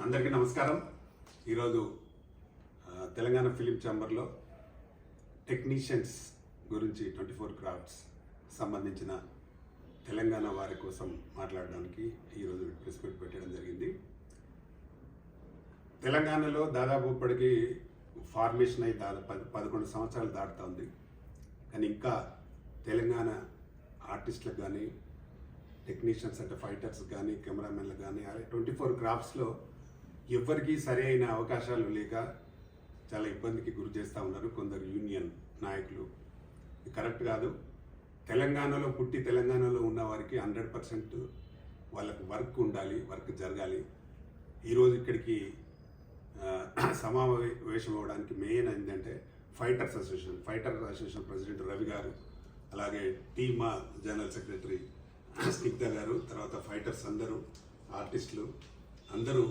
అందరికీ నమస్కారం. ఈరోజు తెలంగాణ ఫిలిం ఛాంబర్లో టెక్నీషియన్స్ గురించి 24 క్రాఫ్ట్స్ సంబంధించిన తెలంగాణ వారి కోసం మాట్లాడడానికి ఈరోజు ప్రెస్ మీట్ పెట్టడం జరిగింది. తెలంగాణలో దాదాపు ఇప్పటికీ ఫార్మేషన్ అయి దాదాపు 11 సంవత్సరాలు దాటుతుంది. కానీ ఇంకా తెలంగాణ ఆర్టిస్టులకు కానీ, టెక్నీషియన్స్ అంటే ఫైటర్స్ కానీ, కెమెరామెన్లకు కానీ 24 క్రాఫ్ట్స్లో ఎవరికి సరైన అవకాశాలు లేక చాలా ఇబ్బందికి గురి చేస్తూ ఉన్నారు కొందరు యూనియన్ నాయకులు. ఇది కరెక్ట్ కాదు. తెలంగాణలో పుట్టి తెలంగాణలో ఉన్న వారికి 100% వాళ్ళకు వర్క్ ఉండాలి, వర్క్ జరగాలి. ఈరోజు ఇక్కడికి సమావేశం అవ్వడానికి మెయిన్ ఏంటంటే ఫైటర్ అసోసియేషన్ ప్రెసిడెంట్ రవి గారు, అలాగే టీమా జనరల్ సెక్రటరీ స్నిగ్ధ గారు, తర్వాత ఫైటర్స్ అందరూ, ఆర్టిస్టులు అందరూ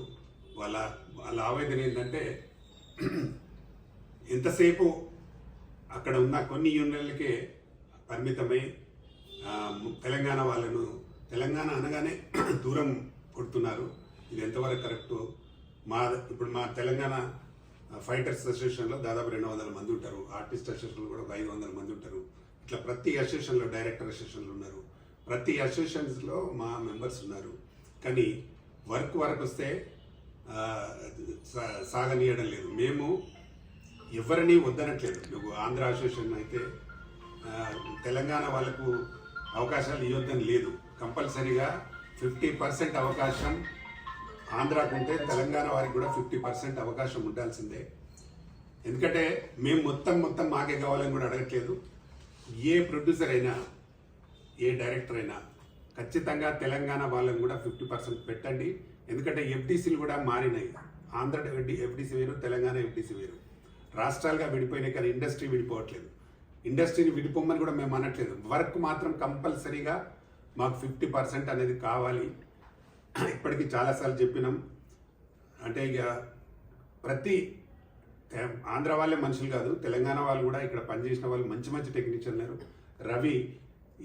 వాళ్ళ ఆవేదన ఏంటంటే ఎంతసేపు అక్కడ ఉన్న కొన్ని యూనియన్లకే పరిమితమై తెలంగాణ వాళ్ళను తెలంగాణ అనగానే దూరం కొడుతున్నారు. ఇది ఎంతవరకు కరెక్టు? ఇప్పుడు మా తెలంగాణ ఫైటర్స్ అసోసియేషన్లో దాదాపు 200 మంది ఉంటారు. ఆర్టిస్ట్ అసోసియేషన్లో కూడా 500 మంది ఉంటారు. ఇట్లా ప్రతి అసోసియేషన్లో డైరెక్టర్ అసోసియేషన్లు ఉన్నారు. ప్రతి అసోసియేషన్స్లో మా మెంబర్స్ ఉన్నారు. కానీ వర్క్ వస్తే సాగనీయడం లేదు. మేము ఎవరిని వద్దనట్లేదు. నువ్వు ఆంధ్ర అసోసియేషన్ అయితే తెలంగాణ వాళ్ళకు అవకాశాలు ఇవ్వద్దని లేదు. కంపల్సరీగా 50% అవకాశం ఆంధ్రాకు ఉంటే తెలంగాణ వారికి కూడా 50% అవకాశం ఉండాల్సిందే. ఎందుకంటే మేము మొత్తం మాకే కావాలని కూడా అడగట్లేదు. ఏ ప్రొడ్యూసర్ అయినా, ఏ డైరెక్టర్ అయినా ఖచ్చితంగా తెలంగాణ వాళ్ళని కూడా 50% పెట్టండి. ఎందుకంటే ఎఫ్డీసీలు కూడా మారినాయి. ఆంధ్ర ఎఫ్డీసీ వేరు, తెలంగాణ ఎఫ్డీసీ వేరు. రాష్ట్రాలుగా విడిపోయినాయి, కానీ ఇండస్ట్రీ విడిపోవట్లేదు. ఇండస్ట్రీని విడిపోమని కూడా మేము అనట్లేదు. వర్క్ మాత్రం కంపల్సరీగా మాకు 50% అనేది కావాలి. ఇప్పటికీ చాలాసార్లు చెప్పినాం. అంటే ఇక ప్రతి ఆంధ్ర వాళ్ళే మనుషులు కాదు, తెలంగాణ వాళ్ళు కూడా ఇక్కడ పనిచేసిన వాళ్ళు మంచి టెక్నీషియన్ ఉన్నారు. రవి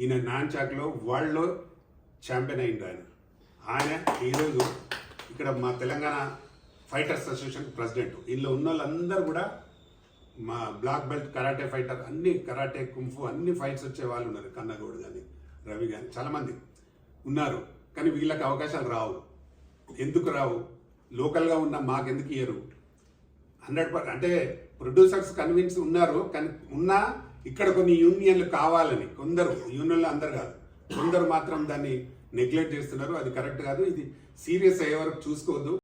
ఈయన నాన్ చాక్లో వరల్డ్లో ఛాంపియన్ అయింది. ఆయన ఈరోజు ఇక్కడ మా తెలంగాణ ఫైటర్స్ అసోసియేషన్ ప్రెసిడెంట్. ఇందులో ఉన్న వాళ్ళందరూ కూడా మా బ్లాక్ బెల్ట్ కరాటే ఫైటర్, అన్ని కరాటే, కుంఫు అన్ని ఫైట్స్ వచ్చే వాళ్ళు ఉన్నారు. కన్నగౌడ్ కానీ, రవి కానీ చాలామంది ఉన్నారు. కానీ వీళ్ళకి అవకాశాలు రావు. ఎందుకు రావు? లోకల్గా ఉన్న మాకెందుకు ఇయ్యరు? 100% అంటే ప్రొడ్యూసర్స్ కన్విన్స్ ఉన్నారు. కానీ ఉన్నా ఇక్కడ కొన్ని యూనియన్లు కావాలని కొందరు, యూనియన్లు అందరు కాదు, కొందరు మాత్రం దాన్ని నెగ్లెక్ట్ చేస్తున్నారు. అది కరెక్ట్ కాదు. ఇది సీరియస్ అయ్యే వరకు చూసుకోవద్దు.